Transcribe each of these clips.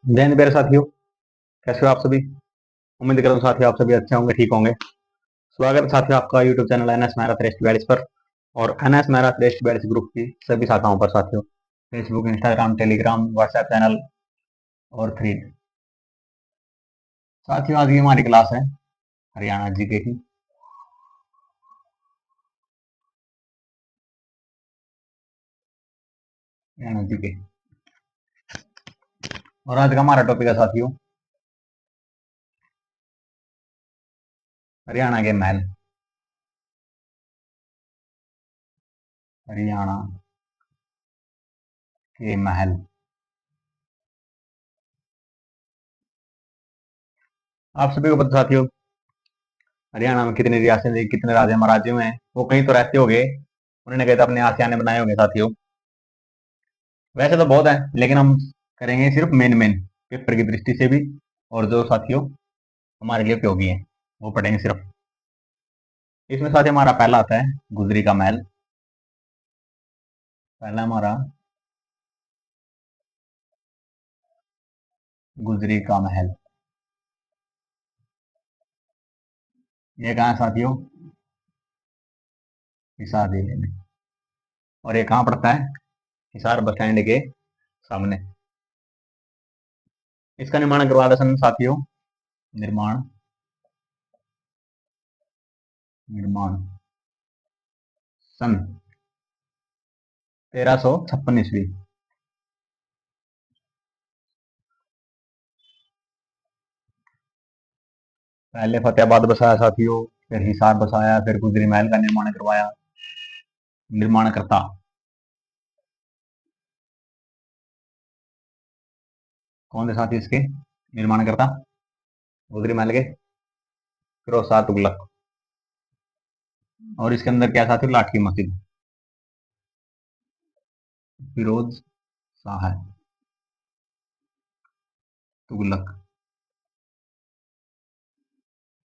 जय हिंद मेरे साथियों। कैसे हो आप सभी? उम्मीद करता हूँ साथियों आप सभी अच्छे होंगे, ठीक होंगे। स्वागत है साथियों आपका यूट्यूब चैनल एनएस मैराथ रेस्ट 42 पर और एनएस मैराथ रेस्ट 42 ग्रुप की सभी शाखाओं पर साथियों। Facebook, Instagram, Telegram, WhatsApp channel और थ्रीड। साथियों आज की हमारी क्लास है हरियाणा जीके की। हरियाणा जीके और आज का हमारा टॉपिक है साथियों हरियाणा के महल। हरियाणा के महल। आप सभी को पता साथियों हरियाणा में कितनी रियासतें, कितने राज्य महाराजे हैं, वो कहीं तो रहते होंगे, उन्होंने कहे तो अपने आसियाने बनाए होंगे साथियों। वैसे तो बहुत है लेकिन हम करेंगे सिर्फ मेन मेन पेपर की दृष्टि से भी, और जो साथियों हमारे लिए उपयोगी है वो पढ़ेंगे सिर्फ। इसमें साथियों हमारा पहला आता है गुजरी का महल। पहला हमारा गुजरी का महल। ये कहाँ है साथियों? हिसार जिले में। और ये कहाँ पड़ता है? हिसार बस स्टैंड के सामने। इसका निर्माण करवा था सन साथियों, निर्माण निर्माण सन 1356 ईस्वी। पहले फतेहाबाद बसाया साथियों, फिर हिसार बसाया, फिर गुजरी महल का निर्माण करवाया। निर्माण करता कौन थे साथी इसके? निर्माण करता गुजरी महल के फिरोज शाह तुगलक। और इसके अंदर क्या साथी? लाठ की मस्जिद। फिरोज शाह तुगलक।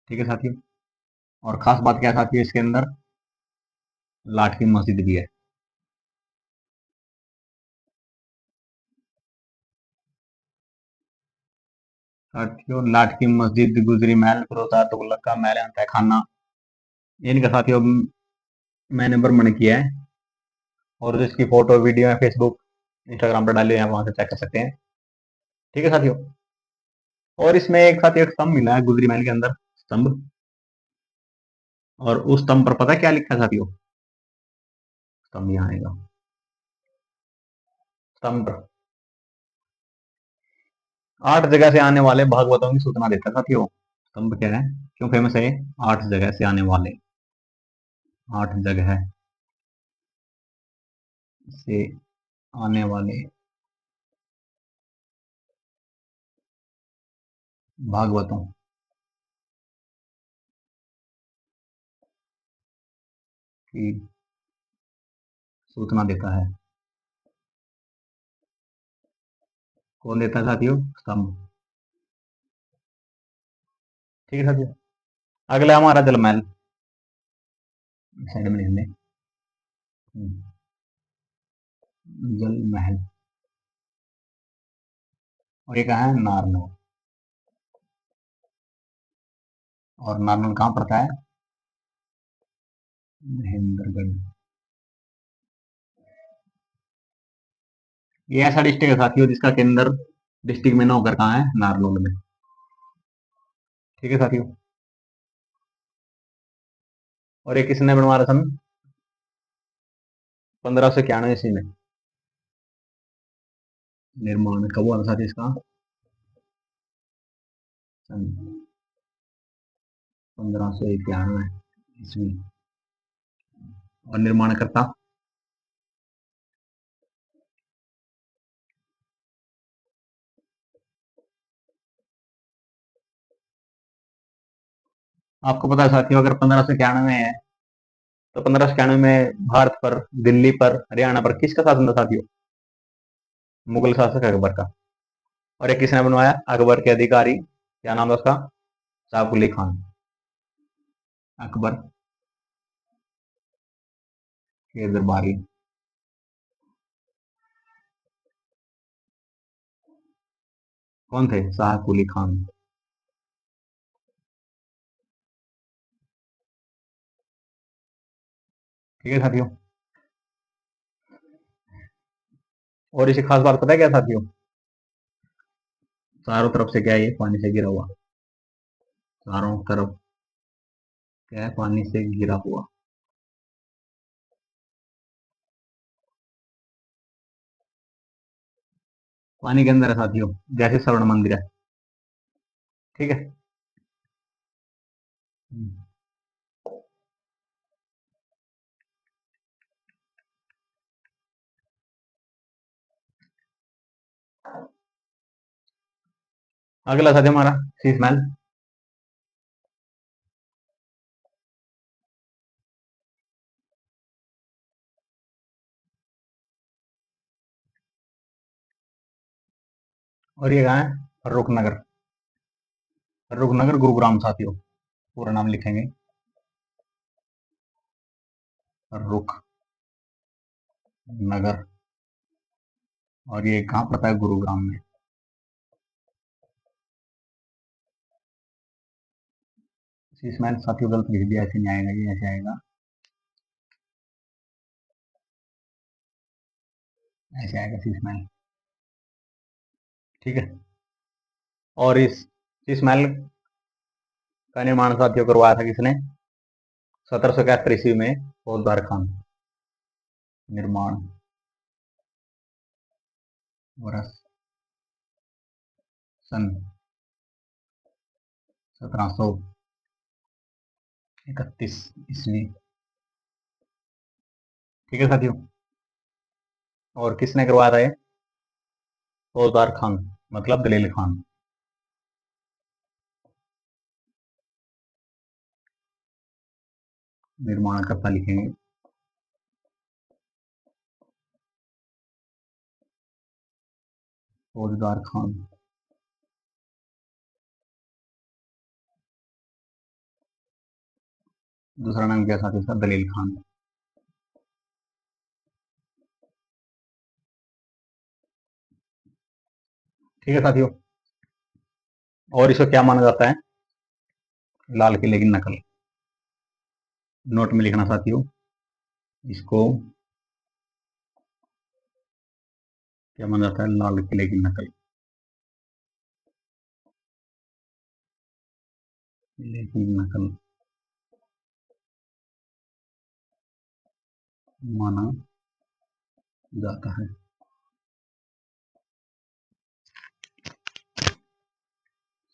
ठीक है साथियों। और खास बात क्या साथियों इसके अंदर? लाठ की मस्जिद भी है। साथियों लाठ की मस्जिद, गुजरी महल, फिरोज शाह तुगलक का महल तय खाना, इनका साथियों मैंने वर्णन किया है। और जो इसकी फोटो वीडियो है फेसबुक इंस्टाग्राम पर डाले हैं, वहां से चेक कर सकते हैं। ठीक है साथियों। और इसमें एक साथियों एक स्तंभ मिला है गुजरी महल के अंदर, स्तंभ। और उस स्तंभ पर पता है क्या लिखा है साथियों? स्तंभ यहाँ आएगा। स्तंभ पर 8 जगह से आने वाले भागवतों की सूचना देता है साथियों। स्तंभ क्या है, क्यों फेमस है? 8 जगह से आने वाले, 8 जगह से आने वाले भागवतों की सूचना देता है। कौन देता है साथियों? स्तंभ। ठीक है साथियों। अगला हमारा जलमहल। साइड में लिख लें, जल महल। और ये कहाँ है? नारनौल। और नारनौल कहाँ पड़ता है? महेंद्रगढ़। ये ऐसा डिस्ट्रिक्ट है साथियों जिसका केंद्र डिस्ट्रिक्ट में न होकर कहाँ है? नारनौल में। ठीक है साथियों। और ये किसने बनवा रहा सन 1591 ईस्वी में? निर्माण कब हुआ था साथी इसका? सन 1591 ईस्वी। और निर्माण करता आपको पता है साथियों, अगर 1591 है तो 1591 में भारत पर, दिल्ली पर, हरियाणा पर किसका शासन था साथियों? मुगल शासक अकबर का। और ये किसने बनवाया? अकबर के अधिकारी, क्या नाम था उसका? शाह कुली खान। अकबर के दरबारी। कौन थे? शाह कुली खान। ठीक है साथियों। और इसे खास बात पता है क्या साथियों? चारों तरफ से क्या है, ये पानी से गिरा हुआ। चारों तरफ क्या है, पानी से गिरा हुआ। पानी के अंदर है साथियों, जैसे स्वर्ण मंदिर है। ठीक है। अगला साथियों हमारा शीश महल। और ये कहाँ है? फर्रुख नगर। फर्रुख नगर गुरुग्राम साथियों। पूरा नाम लिखेंगे, फर्रुख नगर। और ये कहाँ पड़ता है? गुरुग्राम में। शीश महल साथियों गलत लिख दिया, ऐसे नहीं आएगा, ये ऐसे आएगा, ऐसे आएगा शीश महल। ठीक है। और इस शीश महल का निर्माण साथियों करवाया था किसने? 1771 ईस्वी में फौजदार खान। निर्माण वर्ष सन 1731 ईस्वी। ठीक है साथियों। और किसने करवाया था ये? फौजदार खान, मतलब दलील खान। निर्माणकर्ता लिखेंगे, फौजदार खान। दूसरा नाम क्या साथियों इसका? दलील खान। ठीक है साथियों। और इसको क्या माना जाता है? लाल किले की नकल। नोट में लिखना साथियों, इसको क्या माना जाता है? लाल किले की नकल। किले की नकल माना जाता है।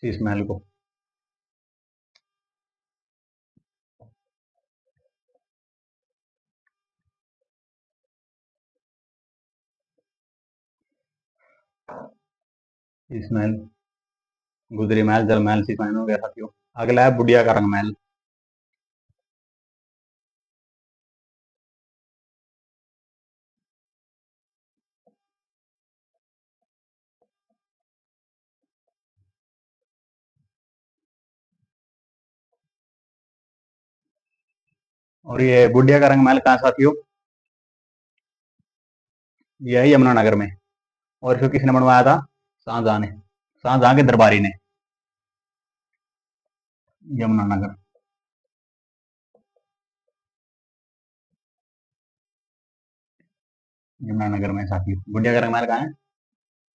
शीश महल को। शीश महल, गुजरी महल, जल महल, शीश महल हो गया साथियों। अगला है बुढ़िया का रंग महल। और ये बुढ़िया का रंग महल कहाँ है साथियों? यह है यमुनानगर में। और इसको किसने बनवाया था? शाहजहां ने, शाहजहां के दरबारी ने। यमुनानगर। यमुनानगर में साथियों बुढ़िया का रंग महल कहाँ है?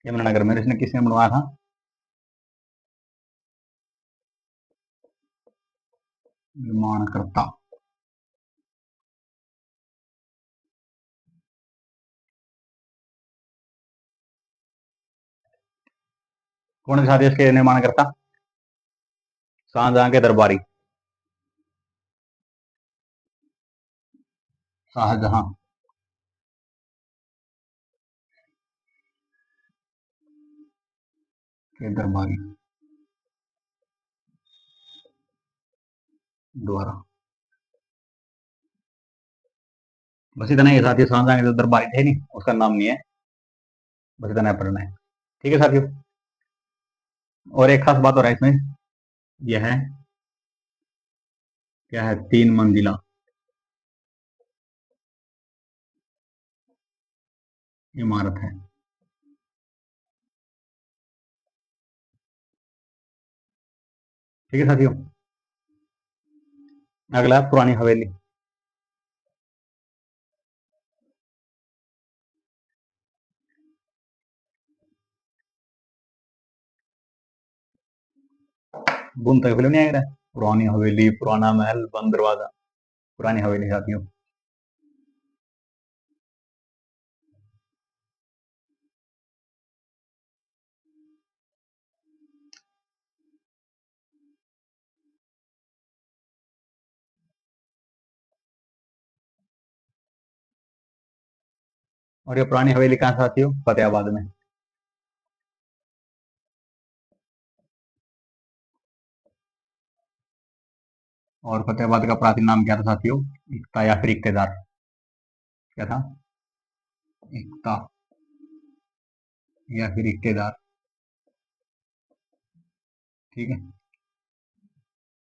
यमुनानगर में। इसने किसने बनवाया था? निर्माणकर्ता। कौन सा देश के निर्माणकर्ता? शाहजहां के दरबारी। शाहजहां के दरबारी द्वारा। बस इतना ही साथियों, शाहजहां के जो दरबारी थे नहीं, उसका नाम नहीं है, बस इतना पढ़ना है। ठीक है साथियों। और एक खास बात हो रहा है इसमें, यह है क्या है? 3 मंजिला इमारत है। ठीक है साथियों। अगला पुरानी हवेली। बूंद तक फिल्म नहीं आ रहा है, पुरानी हवेली, पुराना महल, बंद दरवाजा, पुरानी हवेली साथियों। और ये पुरानी हवेली कहाँ साथियों? फतेहाबाद में। और फतेहाबाद का प्राचीन नाम क्या था साथियों? एकता या फिर इक्तेदार? क्या था? एकता या फिर इक्तेदार। ठीक है।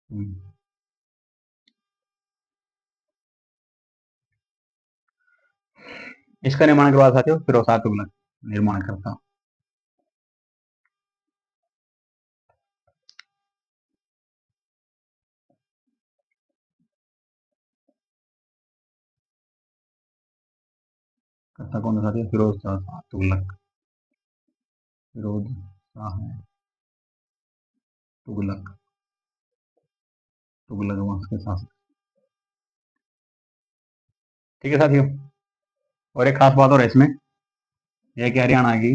हम्म। इसका निर्माण करवा साथियों फिरोज शाह तुगलक निर्माण करता। करता कौन था साथियों? फिरोज शाह तुगलक। फिरोज शाह तुगलक, तुगलक वंश के शासक। ठीक है साथियों। और एक खास बात और है इसमें, यह कि हरियाणा की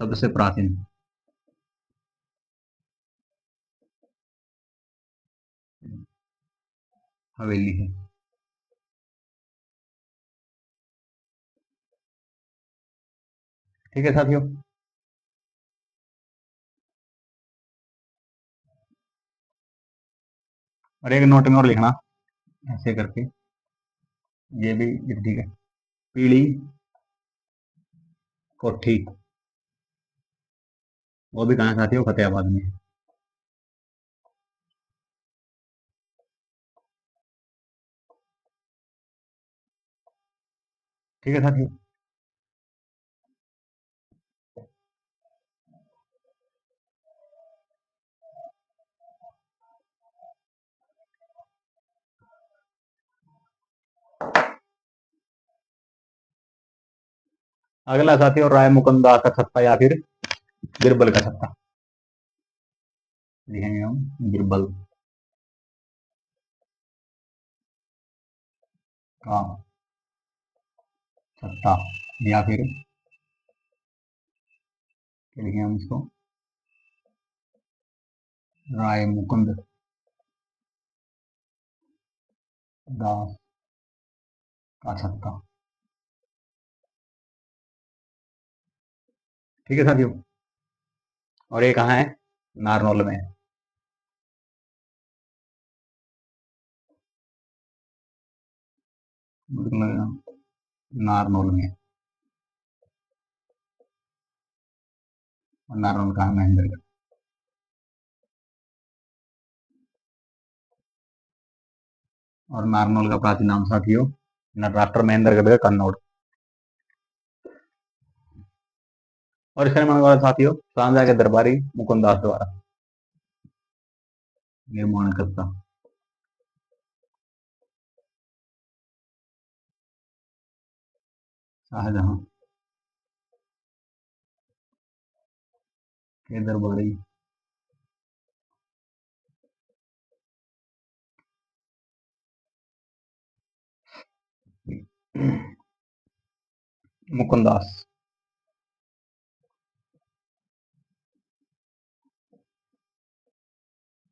सबसे प्राचीन हवेली है। ठीक है साथियों। और एक नोट में और लिखना ऐसे करके, ये भी ठीक है। पीली कोठी, वो भी कहाँ साथियों? फतेहाबाद में। ठीक है साथियों। अगला साथियों राय मुकुंदा का छत्ता या फिर बिरबल का छत्ता। लिखेंगे हम बिरबल का छत्ता, या फिर क्या लिखेंगे हम इसको? राय मुकुंद दास का छत्ता। ठीक है साथियों। और ये कहाँ है? नारनौल में। नारनौल में। और नारनौल कहाँ है? महेंद्रगढ़। और नारनौल का प्राचीन नाम साथियों नटराष्ट्र महेंद्रगढ़ का कन्नौड़। और इसका निर्माण वाला साथियों सांझा के दरबारी मुकुंदास द्वारा निर्माण करता। शाहजहां के दरबारी मुकुंदास।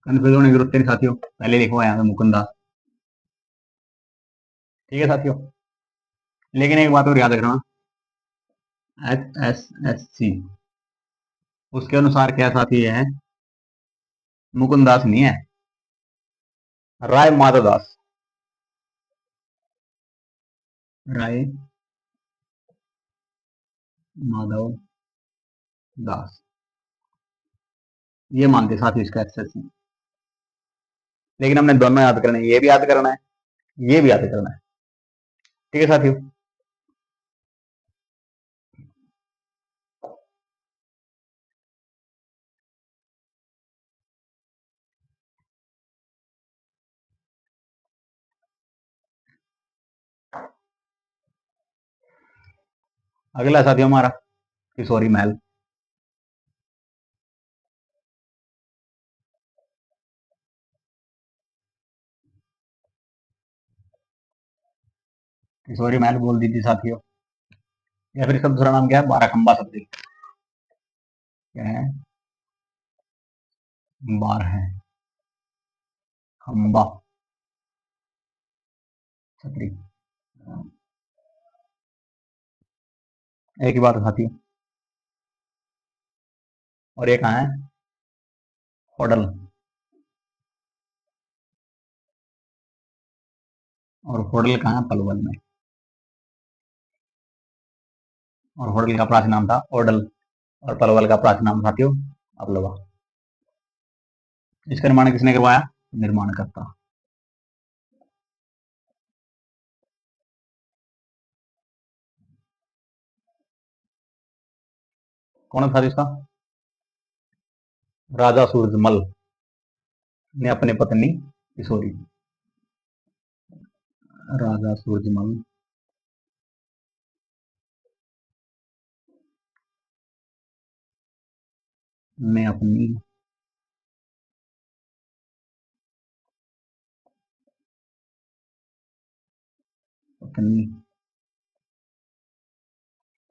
कन्फ्यूज होने की जरूरत नहीं साथियों, पहले लिखो यहाँ पे मुकुंदास। ठीक है साथियों। लेकिन एक बात और याद रखना, HSSC उसके अनुसार क्या साथी है? मुकुंदास नहीं है, राय माधवदास। राय माधव दास, ये मानते साथी इसका HSSC। लेकिन हमने दोनों याद करने, ये भी याद करना है, ये भी याद करना है। ठीक है साथियों। अगला साथियों हमारा किशोरी महल। किशोरी महल बोल दीजिए साथियों, या फिर इसका दूसरा नाम क्या है, बाराखंबा सत्री। क्या है, बार है खंबा सत्री। एक ही बात है साथियों। और ये कहाँ है, होडल। और होडल कहाँ है, पलवल में। और होडल का प्राचीन नाम था ओडल, और पलवल का प्राचीन नाम साथियों अपलवा। इसका निर्माण किसने करवाया, निर्माण करता। कौन था इसका, राजा सूरजमल ने अपनी पत्नी किशोरी, राजा सूरजमल ने अपनी पत्नी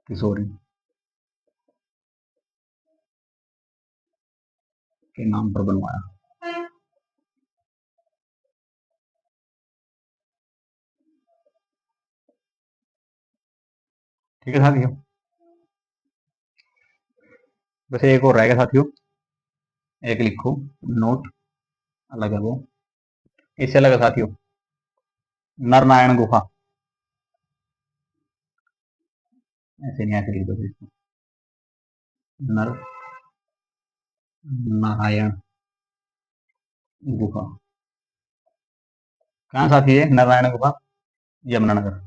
किशोरी के नाम पर बनवाया। ठीक है साथियों, वैसे एक और रहेगा साथियों, एक लिखो नोट अलग है वो, इससे अलग है साथियों, नरनारायण गुफा। ऐसे नहीं, ऐसे लिख दो इसको, नर नारायण गुफा। कहाँ साथी है नारायण गुफा, यमुनानगर।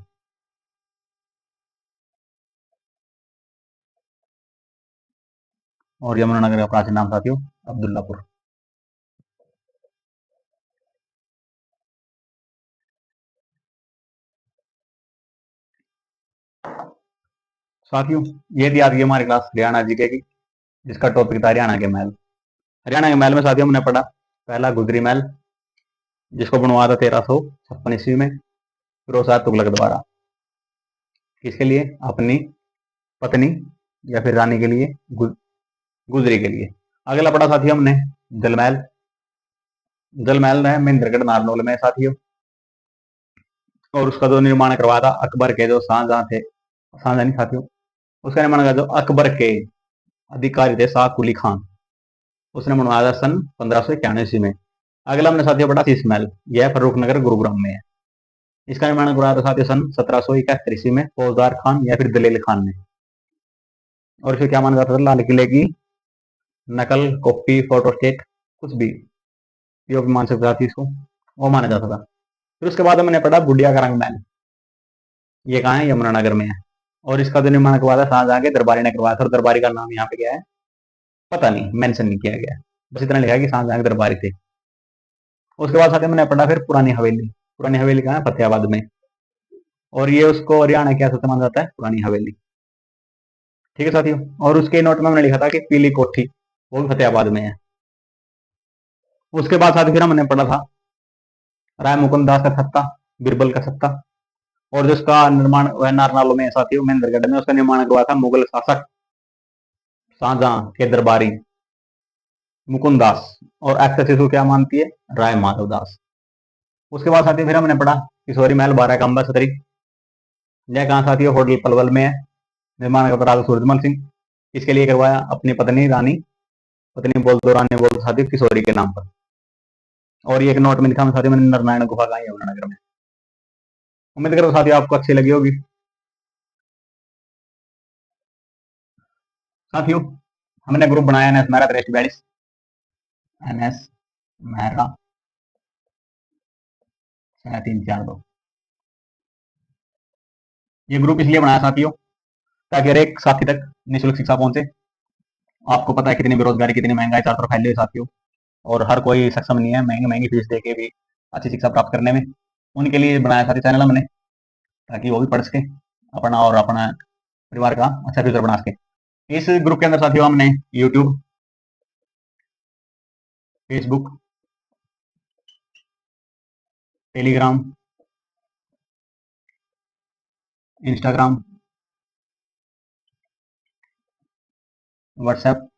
और यमुनानगर का प्राचीन नाम साथियों अब्दुल्लापुर। साथियों ये थी आज की हमारी क्लास हरियाणा जीके की, जिसका टॉपिक था हरियाणा के महल। हरियाणा के महल में साथियों हमने पढ़ा पहला गुजरी महल, जिसको बनवाया था 1356 ईस्वी में फिरोज शाह तुगलक द्वारा। किसके लिए, अपनी पत्नी या फिर रानी के लिए, गुजरी के लिए। अगला पढ़ा साथियों हमने जलमहल। जलमहल है महेंद्रगढ़ नारनौल में साथियों, और उसका जो निर्माण करवाया था अकबर के जो शाहजहां थे, शाहजहां नहीं साथियों, उसका निर्माण किया जो अकबर के अधिकारी थे शाह कुली खान, उसने बनवाया था सन 1591 ईस्वी में। अगला हमने साथियों पढ़ा शीश महल, यह फर्रुख नगर गुरुग्राम में है। इसका निर्माण करवाया था साथियों सन 1771 ईस्वी में फौजदार खान या फिर दलील खान ने। और इसे क्या माना जाता था, लाल किले की नकल, कॉपी, फोटोस्टेट, कुछ भी जो भी मान सकता था इसको, वो माना जाता था। फिर उसके बाद हमने पढ़ा बुढ़िया का रंग महल, ये कहाँ है, यमुनानगर में है। और इसका जो निर्माण करवाया था शाहजहां के दरबारी ने करवाया था, और दरबारी का नाम यहाँ पे क्या है पता नहीं, मेंशन नहीं किया गया, बस इतना लिखा है कि शाहजहां के दरबारी थे। उसके बाद साथ मैंने पढ़ा फिर पुरानी हवेली। पुरानी हवेली कहाँ है, फतेहाबाद में, और ये उसको हरियाणा क्या माना जाता है, पुरानी हवेली। ठीक है साथियों, और उसके नोट में मैंने लिखा था कि पीली कोठी, वो भी फतेहाबाद में है। उसके बाद साथ फिर हमने पढ़ा था राय मुकुंद दास का सत्ता, बीरबल का सत्ता, और जिसका निर्माण वह नारनालों में साथियों महेंद्रगढ़ में, उसका निर्माण करवाया था मुगल शासक शाहजहां के दरबारी मुकुंद दास, और एक्टर शिशु क्या मानती है, राय माधव दास। उसके बाद साथियों फिर हमने पढ़ा किशोरी महल बारह काम्बा सतरी, यह कहाँ साथियों होटल पलवल में है। निर्माण करता राजा सूरजमल सिंह, इसके लिए करवाया अपनी पत्नी रानी, पत्नी बोल दो रानी बोल दो साथियों किशोरी के नाम पर। और ये एक नोट में लिखा मैं साथियों मैंने नारायण गुफा का यमुनानगर में। उम्मीद करो साथियों आपको अच्छी लगी होगी। साथियों हमने ग्रुप बनाया एनएस मेहरा 4342, एनएस मेहरा 6342। ये ग्रुप इसलिए बनाया साथियों ताकि हर एक साथी तक निःशुल्क शिक्षा पहुंचे। आपको पता है कितनी बेरोजगारी, कितनी महंगाई चारों तरफ फैली हुई साथियों, और हर कोई सक्षम नहीं है महंगी महंगी फीस देके भी अच्छी शिक्षा प्राप्त करने में। उनके लिए बनाया साथी चैनल हमने, ताकि वो भी पढ़ सके अपना और अपना परिवार का अच्छा फ्यूचर बना सके। इस ग्रुप के अंदर साथियों हमने YouTube, Facebook, Telegram, Instagram, WhatsApp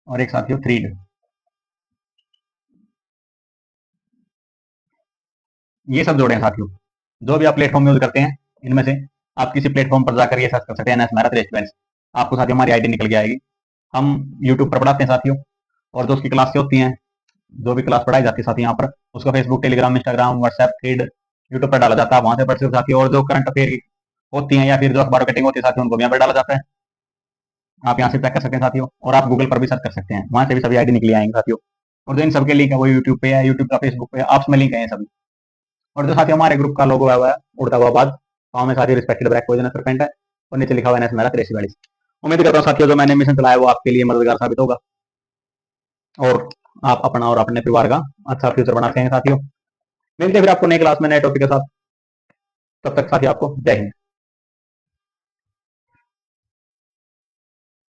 और एक साथियों थ्रीड, ये सब जोड़े हैं साथियों। जो भी आप प्लेटफॉर्म यूज करते हैं इनमें से आप किसी प्लेटफॉर्म पर जाकर ये सर्च कर सकते हैं एनएस मैराथ रेस्टोरेंट्स, आपको साथियों हमारी आईडी निकल के आएगी। हम यूट्यूब पर पढ़ाते हैं साथियों, और जो उसकी क्लासें होती हैं, जो भी क्लास पढ़ाई जाती है साथियों यहाँ पर, उसका Facebook, Telegram, Instagram, WhatsApp, thread YouTube पर डाला जाता है, वहां से पढ़ सकते साथियों। और जो करंट अफेयर की होती है या फिर जो अखबार कटिंग होती है साथियों, उनको भी यहाँ पर डाला जाता है। आप यहाँ से चेक कर सकते हैं साथियों, और आप गूगल पर भी सर्च कर सकते हैं, वहां से भी सभी आईडी निकली आएंगे साथियों। और जो इन सबके लिंक है वो यूट्यूब पे है, यूट्यूब का फेसबुक पे है, आपस में लिंक है सभी। और जो साथियों हमारे ग्रुप का लोगो है हुआ है उड़ता हुआ बाज, पाँव में साथियों रिस्पेक्टेड ब्लैक पॉइजनस सरपेंट है, और नीचे लिखा हुआ है मेरा 4342। उम्मीद करता हूँ साथियों जो मैंने मिशन चलाया वो आपके लिए मददगार साबित होगा, और आप अपना और अपने परिवार का अच्छा फ्यूचर बना सकेंगे साथियों। मिलते हैं फिर आपको नई क्लास में नए टॉपिक के साथ। तब तक साथियों आपको जय हिंद।